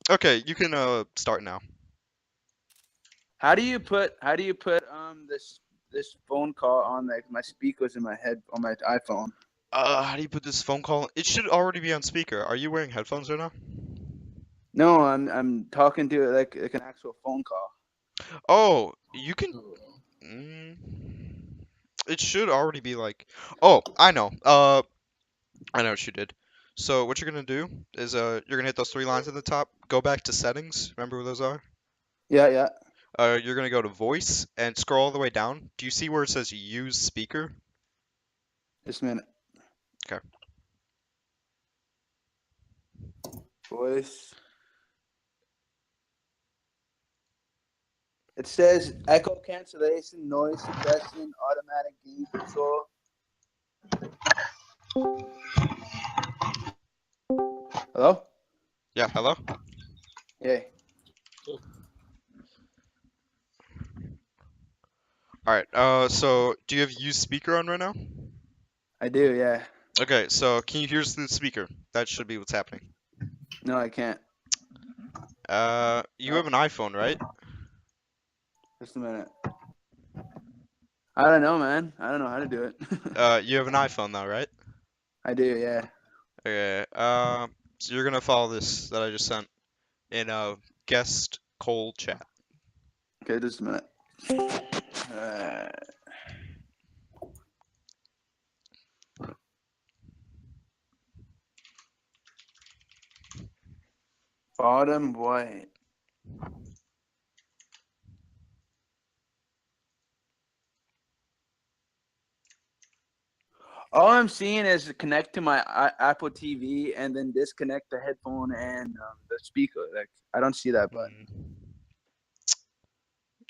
Okay, you can start now. How do you put this phone call on like my speakers in my head on my iPhone? How do you put this phone call? It should already be on speaker. Are you wearing headphones right now? No, I'm talking to it like an actual phone call. Oh, you can. Mm, it should already be like. Oh, I know. I know what you did. So what you're gonna do is you're gonna hit those three lines at the top. Go back to settings. Remember where those are? Yeah, yeah. You're gonna go to voice and scroll all the way down. Do you see where it says use speaker? Just a minute. Okay. Voice. It says echo cancellation, noise suppression, automatic gain control. Hello? Yeah. Hello. Yeah, All right. So do you have use speaker on right now? I do, yeah. Okay. So can you hear us through the speaker? That should be what's happening. No, I can't. You No, have an iPhone, right? just a minute. I don't know, man. I don't know how to do it. You have an iPhone though, right? I do, yeah. Okay. So you're gonna follow this that I just sent in guest cold chat. Okay, just a minute. Uh, bottom white. All I'm seeing is connect to my Apple TV and then disconnect the headphone and the speaker. Like I don't see that button.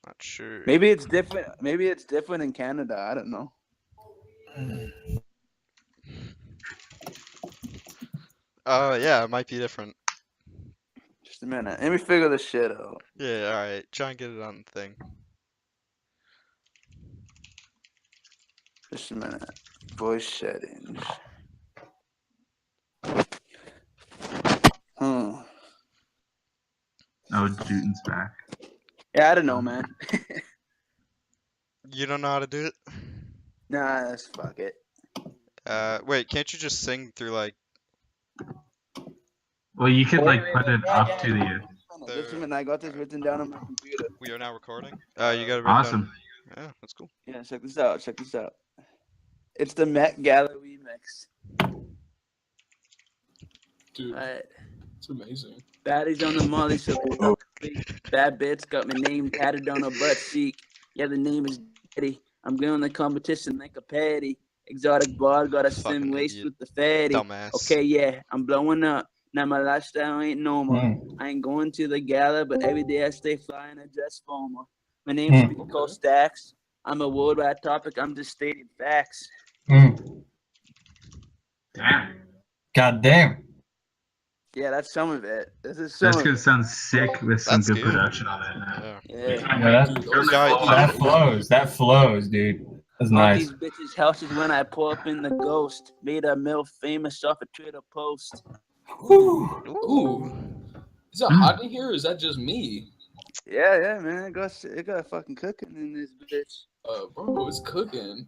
Not sure. Maybe it's different. Maybe it's different in Canada. I don't know. Yeah, it might be different. Just a minute. Let me figure this shit out. Yeah, all right. Try and get it on the thing. Just a minute. Voice settings. Hmm. Oh, Juten's back. Yeah, I don't know, man. You don't know how to do it? Nah, let's fuck it. Wait, can't you just sing through like Well, you could like Wait, put it yeah, up to the. Just a minute. I got this written down on my computer. we are now recording? You got it written Awesome. down. Yeah, that's cool. Yeah, check this out. Check this out. It's the Met Gala remix. Dude, Alright. it's amazing. Baddies on the molly, so bad bitch got my name tatted on her butt cheek. Yeah, the name is Daddy. I'm going to competition like a patty. Exotic broad got a slim Fucking waist idiot. with the fatty. Dumbass. Okay, yeah, I'm blowing up. Now my lifestyle ain't normal. I ain't going to the gala, but every day I stay flying a dress formal. My name's Pico Okay. Stacks. I'm a worldwide topic. I'm just stating facts. Damn. God damn. Yeah, that's some of it. This is some That's of gonna it. sound sick with some That's good good. production on it. Yeah. Yeah. Yeah, Dude, that flows. That flows, dude. That's All nice. these bitches' houses when I pull up in the ghost. Made a mill famous off a Twitter post. Whew. Ooh. Is it hot in here or is that just me? Yeah, man. It got fucking cooking in this bitch. Bro, it's cooking.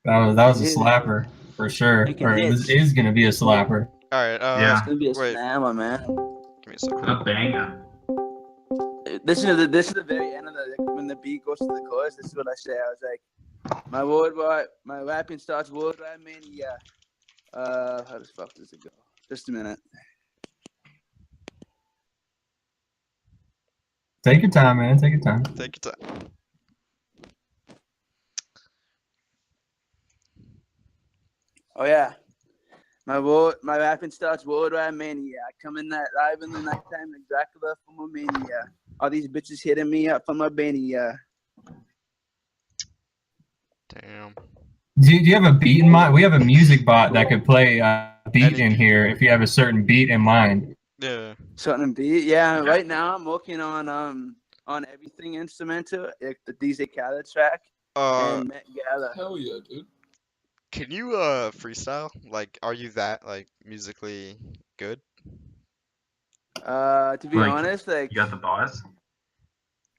That was a slapper for sure. Making Or this hits. is gonna be a slapper. All right. Yeah. It's gonna be a Wait. slammer, man. Give me a second. A banger. This is the very end of the when the beat goes to the chorus. This is what I say. I was like, my rapping starts worldwide mania. How the fuck does it go? Just a minute. Take your time, man. Take your time. Take your time. Oh yeah. My rapping starts worldwide mania. I come in that live in the nighttime like Dracula from Romania. All these bitches hitting me up from Albania. Damn. Do you have a beat in mind? We have a music bot that could play a beat Any in beat. here if you have a certain beat in mind. Yeah. Certain beat, yeah. Right now I'm working on everything instrumental, like the DJ Khaled track and Met Gala. Hell yeah, dude. Can you freestyle? Like, are you that like musically good? To be Like, honest, like, You got the bars?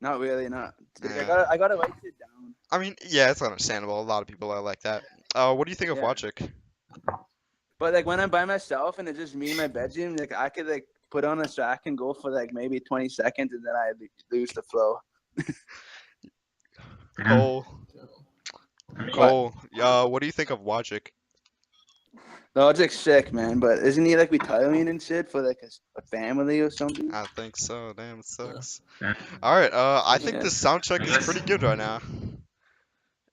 not really, not. Like, Yeah. I gotta write it down. I mean, yeah, it's understandable. A lot of people are like that. What do you think of Yeah. Wojcik? But like when I'm by myself and it's just me in my bedroom, like I could like put on a track and go for like maybe 20 seconds and then I lose the flow. Damn. Cole, I mean, Cole, what do you think of Wojcik? No, it's like sick, man. But isn't he like Italian and shit for like a family or something? I think so. Damn, it sucks. Yeah. All right. I think Yeah. this sound check is pretty good right now.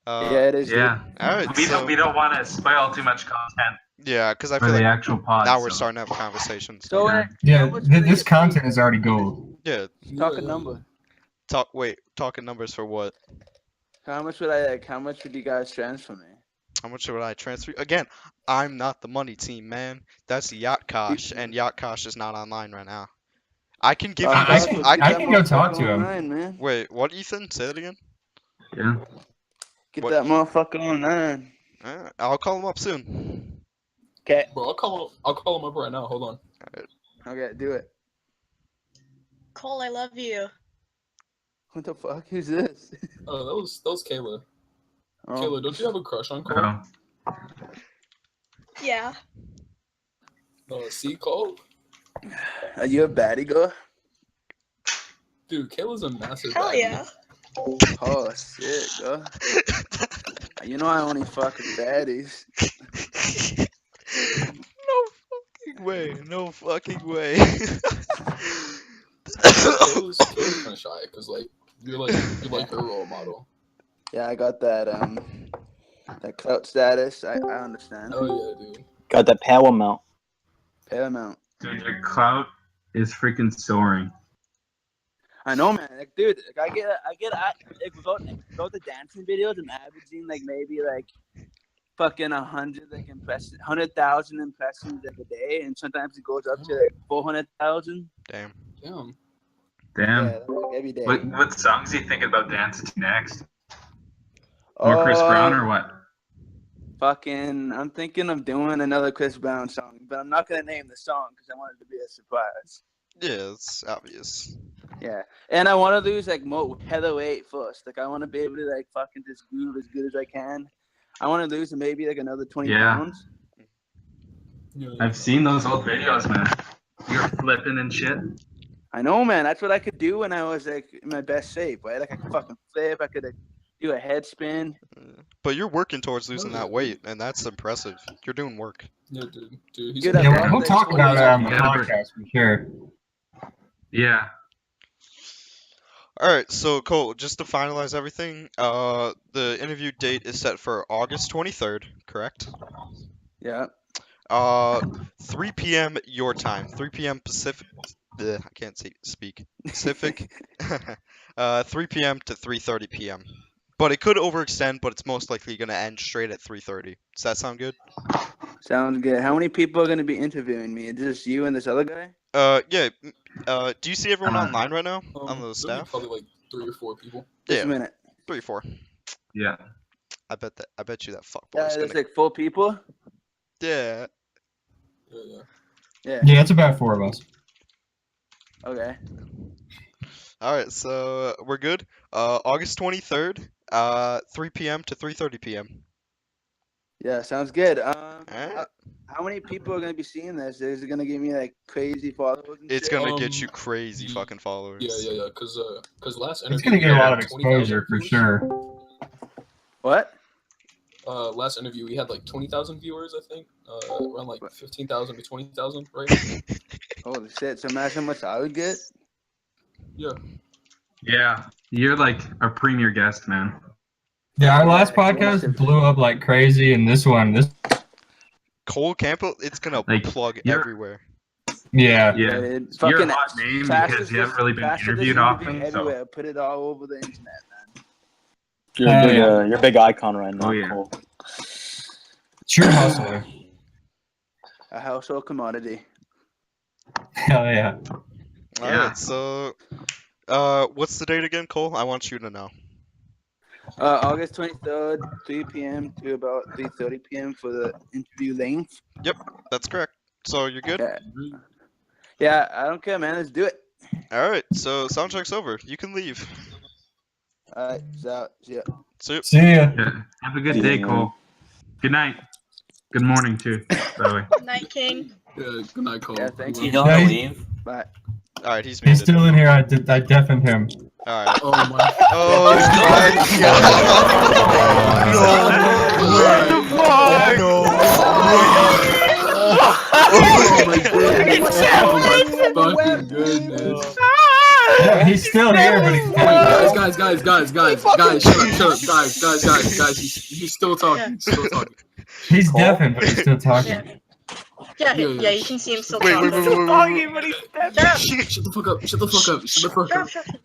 Yeah, it is. Yeah. All right. We So don't want to spoil too much content yeah, because I for feel the like actual pod. now we're so- starting to have conversations. So Yeah. Yeah, how much would I this get paid? content is already gold. Yeah. Talk a number. Talking numbers for what? How much would I like? How much would you guys transfer me? How much would I transfer? Again, I'm not the money team, man. That's Yacht Kosh, and Yacht Kosh is not online right now. I can give you I this. can- I I can. can go talk to him. Online, man. Wait, what, Ethan? Say it again. Yeah. Get What? that motherfucker online. I'll call him up soon. Okay. Bro, I'll call him up right now. Hold on. Okay, do it. Cole, I love you. What the fuck? Who's this? Oh, that was Kayla. Oh. Kayla, don't you have a crush on Cole? Oh. Yeah. See, Cole? Are you a baddie girl? Dude, Kayla's a massive Hell baddie. yeah. Oh shit, girl. You know I only fuck with baddies. No fucking way. No fucking way. Kayla's kind of shy because like you're like her role model. Yeah, I got that that clout status. I understand. Oh yeah, dude. Got that power mount. Paramount. Dude, your clout is freaking soaring. I know, man. Like, dude, like, like without the dancing videos, I'm averaging like maybe like fucking 100 like impressions, 100,000 impressions like a day, and sometimes it goes up to like 400,000. Damn. Damn. Damn. Yeah, like, every day. What songs are you thinking about dancing to next? More Chris Brown or what? Fucking, I'm thinking of doing another Chris Brown song, but I'm not gonna name the song because I want it to be a surprise. Yeah, it's obvious. Yeah, and I want to lose like heather weight first. Like I want to be able to like fucking just groove as good as I can. I want to lose maybe like another 20 Yeah. pounds. Yeah, I've seen those old videos, man. You're flipping and shit. I know, man. That's what I could do when I was like in my best shape, right? Like I could fucking flip. I could like, do a head spin. But you're working towards losing that weight, and that's impressive. You're doing work. Yeah, dude. Dude, he's Dude, a- I Yeah, love we'll that talk shit. about it on the Yeah. podcast for sure. Yeah. All right, so Cole, just to finalize everything, the interview date is set for August 23rd, correct? Yeah. 3 p.m. your time, 3 p.m. Pacific. I can't speak. Pacific. 3 p.m. to 3:30 p.m. But it could overextend, but it's most likely gonna end straight at 3:30. Does that sound good? Sounds good. How many people are gonna be interviewing me? Is this you and this other guy? Yeah. Do you see everyone online right now on there'll the be staff? probably like 3 or 4 people. Just Yeah, a minute. 3 or 4. Yeah. I bet you that fuckboy Yeah, is there's gonna. like 4 people. Yeah. Yeah. Yeah. Yeah, it's about 4 of us. Okay. All right, so we're good. August 23rd, 3 p.m. to 3:30 p.m. Yeah, sounds good. Alright. How many people are gonna be seeing this? Is it gonna give me like crazy followers? And It's shit? gonna get you Um, crazy ye- fucking followers. Yeah. Cause last interview It's gonna we get a had, lot of like, 20,000 exposure for viewers. sure. What? Last interview we had like 20,000 viewers, I think. Around like 15,000 to 20,000, right? Holy shit! So imagine how much I would get. Yeah. You're like a premier guest, man. Yeah, our last Yeah, podcast blew up like crazy, and this Cole Campbell, it's gonna Like, plug you're- everywhere. yeah. Yeah. Dude, You're a fucking hot name fastest because you haven't this- really been fastest this interviewed interview often. So. everywhere. Put it all over the internet, man. You're a big icon right now. Oh, yeah. Cole. True hustler. A household commodity. Hell yeah. All Yeah. right, so what's the date again, Cole? I want you to know. August 23rd, 3 p.m. to about 3:30 p.m. for the interview length. That's correct. So you're good. Yeah. Yeah, I don't care, man. Let's do it. All right, so sound check's over. You can leave. All right, so yeah. So See ya. Yeah. Have a good day, Cole. Good night. Good morning too, by the way. Night King. Yeah, good night, Cole. Yeah, thank You you. don't Yeah, wanna he's- leave? Bye. all right, he's He's muted. still in here. I deafened him. All right. Oh my. Oh my God! No way! Oh my goodness. Oh my fucking goodness. Yeah, he's still here, but he's deaf. Guys, shut up, guys, he's still talking, He's deafened, but he's still talking. Yeah, Yeah. yeah, you can see him still Wait, talking. wait, wait, wait, wait, wait. but he's dead. Shut up! Shut the fuck up, shut the fuck up, shut the fuck Shut up. up, shut up.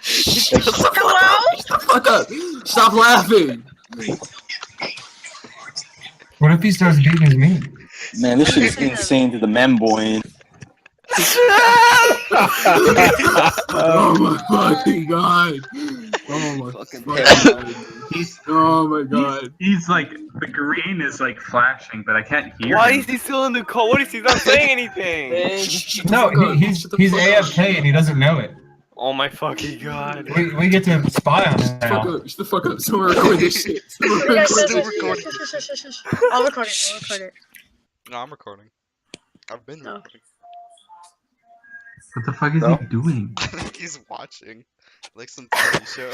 Shit. Hello? Shut the fuck up, stop laughing. What if he starts beating his meat? Man, this shit is insane to the memboy. Oh my fucking god. Oh my Fucking fucking god. He's Oh my god. he's like the green is like flashing, but I can't hear Why him. is he still in the call? What is he not saying anything? Shut the No, fuck up, he's shut the he's fuck up. AFK and he doesn't know it. Oh my fucking god. We get to spy on him Shut the fuck now. up, shut the fuck up. Someone record this shit. Someone Yeah, record Still this recording. I'll record it, I'll record it. No, I'm recording. I've been Oh. recording. What the fuck is No. he doing? I think he's watching, like some TV show.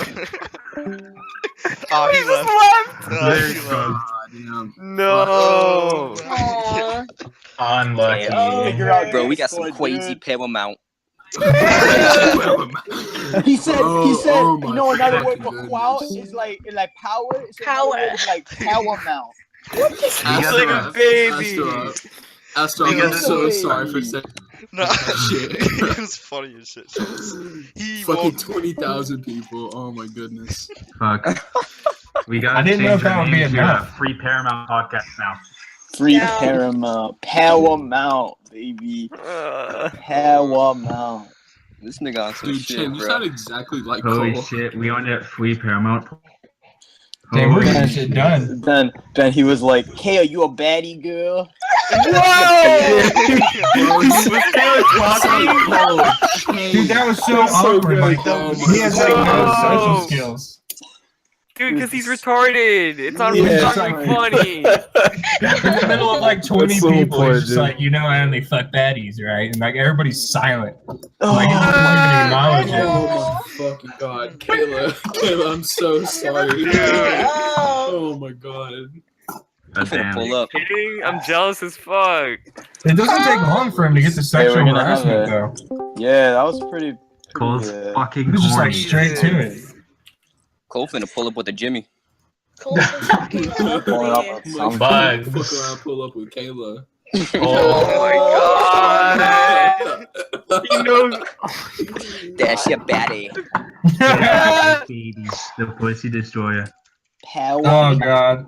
Oh, he left. No, There he you left. go. God damn. No. Aww. Unlucky. Figure out Bro, we got Discord, some crazy dude. paramount. He said, Oh my you know, another word fucking for goodness. qual is like power. It's Power. another word is like paramount. He's like a baby. Astro, I'm so sorry for saying No, Shit. it was funny as shit. He fucking won't. 20,000 people. Oh my goodness. Fuck. We gotta I didn't know change if that our would be name to enough. Free Paramount Podcast now. Free Yeah. paramount, baby. Paramount. This nigga on some Dude, shit, Chen, you bro. sound exactly like Holy Cole. shit, we own it Free Paramount. Damn, we're Holy getting shit done. Then he was like, "Hey, are you a baddie girl?" Dude, that was so awkward. Like, he has like no social skills. Dude, because he's retarded. It's not Yeah, fucking funny. In the middle of like 20 That's so people, important, he's just dude. like, you know, I only fuck baddies, right? And like everybody's silent. Oh, Like, he doesn't even acknowledge it. Oh my fucking god. Kayla, I'm so sorry. Oh. Oh my god. I'm finna pull up. Kidding? I'm jealous as fuck. It doesn't take long for him to get the sexual we're gonna have harassment, a- though. yeah, that was pretty Cole's good. fucking He was just like corny. straight to it. Cole finna pull up with a Jimmy. Cole's so fucking Pulling up ugly. with I'm some like, Bugs. fuck around, pull up with Kayla. Oh my god. He knows. Damn, she a baddie. Baby, the pussy destroyer. power. Oh god.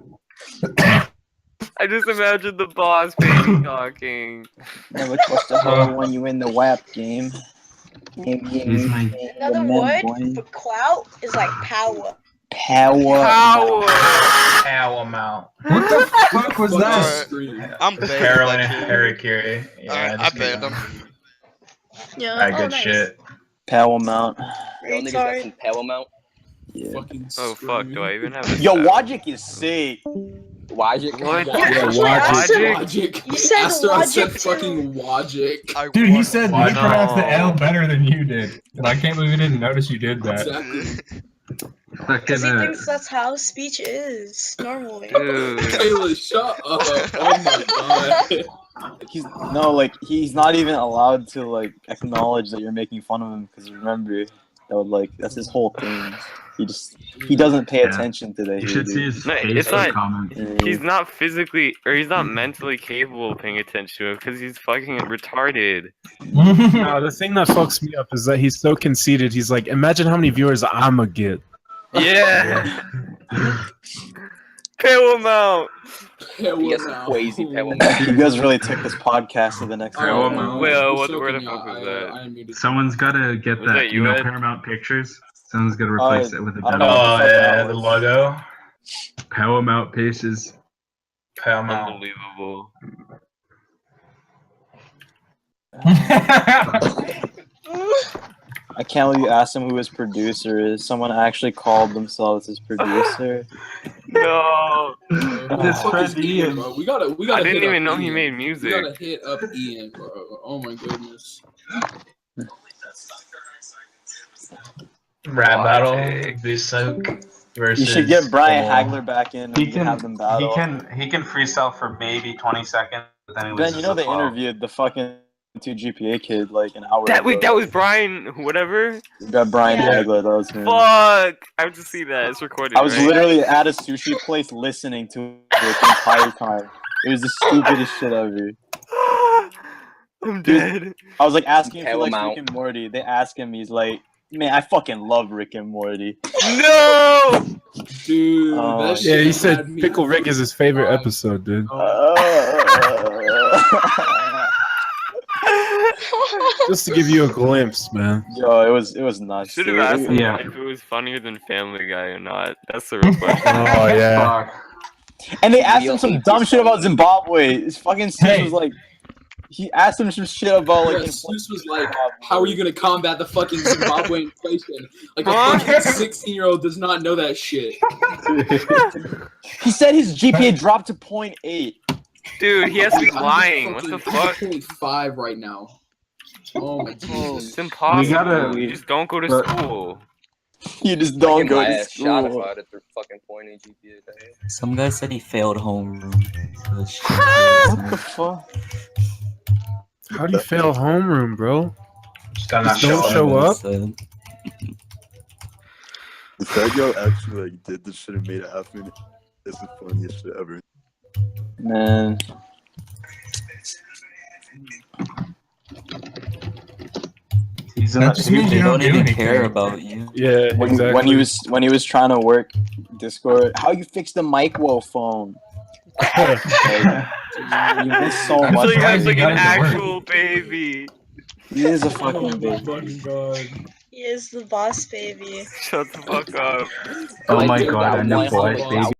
I just imagine the boss baby talking. Never trust a hoe when you in the WAP game. He's my Another word for clout is like power. Power. Power. Paramount. What the fuck was Fuck that? just scream. I'm banned. Carolyn that kid. Harikiri. Yeah, Alright, I just banned kidding. him. Yeah. Alright, Oh, good nice. shit. Power mount. Y'all niggas got some paramount. Yeah. Fucking Oh fuck, do I even have a Yo, sound? Wajik is sick. Wajik. What? Logic. You said Astro, I said logic too. fucking logic. I Dude, he won. said Why he pronounced the not? L better than you did. And I can't believe he didn't notice you did that. Exactly. Uh, Because he Fucking, thinks that's how speech is normally. Dude. Kayla, shut up. Oh my god. He's not even allowed to like acknowledge that you're making fun of him because remember that would like that's his whole thing. He doesn't pay Yeah. attention to that. you should see his No, face it's in the not- comments. He's not physically, or he's not mentally capable of paying attention to it because he's fucking retarded. No, the thing that fucks me up is that he's so conceited. He's like, imagine how many viewers I'ma get. Yeah. Paramount. Hell He has some no. crazy paramount. You guys really took this podcast to the next Oh, level. no. Well, I'm what joking, the fuck was I that? unmuted. Someone's gotta get Was that, that you you, know, Ed? Paramount Pictures. Someone's gotta replace it with a I don't demo. know. Oh yeah, the logo. Paramount Paces. Paramount. Unbelievable. I can't believe you asked him who his producer is. Someone actually called themselves his producer. No. This fuck Ian, bro. We gotta. I didn't hit up even know he Ian. made We music. gotta hit up Ian, bro. Oh my goodness. Rap battle. Busuk versus. You should get Brian Campbell. Hagler back in and He can. have them battle. He can freestyle for maybe 20 seconds, but then he Ben, loses you know the they flow. interviewed the fucking 2 GPA kid like an hour That ago. wait, that was Brian. Whatever. That Brian Yeah. Hagler, that was him. Fuck! I have to see that. It's recorded. I was right? literally at a sushi place listening to it the entire time. It was the stupidest shit ever. I'm dead. I was like asking if he Hell likes amount. Rick and Morty. They ask him, he's like, man, I fucking love Rick and Morty. No. Dude, Oh, that shit Yeah, he had said me Pickle Rick is his favorite episode, dude. Just to give you a glimpse, man. Yo, it was nuts. Should have dude. asked him Yeah. if it was funnier than Family Guy or not. That's the real question. Oh yeah. Fuck. And they asked Real him some hate dumb this shit about song. Zimbabwe. His fucking sis Hey. was like, he asked him some shit about like. Yeah, Seuss was like, "How are you gonna combat the fucking Zimbabwe inflation?" Like a Huh? fucking 16-year-old does not know that shit. He said his GPA dropped to 0.8. Dude, he has to be lying. What the fuck? 0.5 right now. Oh my Jesus. It's impossible. We gotta- You just don't go to but- school. You just don't Give go my to ass shot if school. I had a fucking point in GPA. Some guy said he failed homeroom. What the fuck? How do you fail homeroom, bro? Just gotta not Just don't show up. Said. The fact y'all actually like did this shit and made it happen is the funniest shit ever. Man. He's in That that just means They you don't don't do even anything. care about you. Yeah, exactly. When he was trying to work Discord, how you fix the microphone? Like, you miss so Until much. he has you like gotta an get work. actual baby. He is a Oh fucking my baby. fucking god. He is the boss baby. Shut the fuck up. Oh my Dude, god, that and the one boys, home- baby.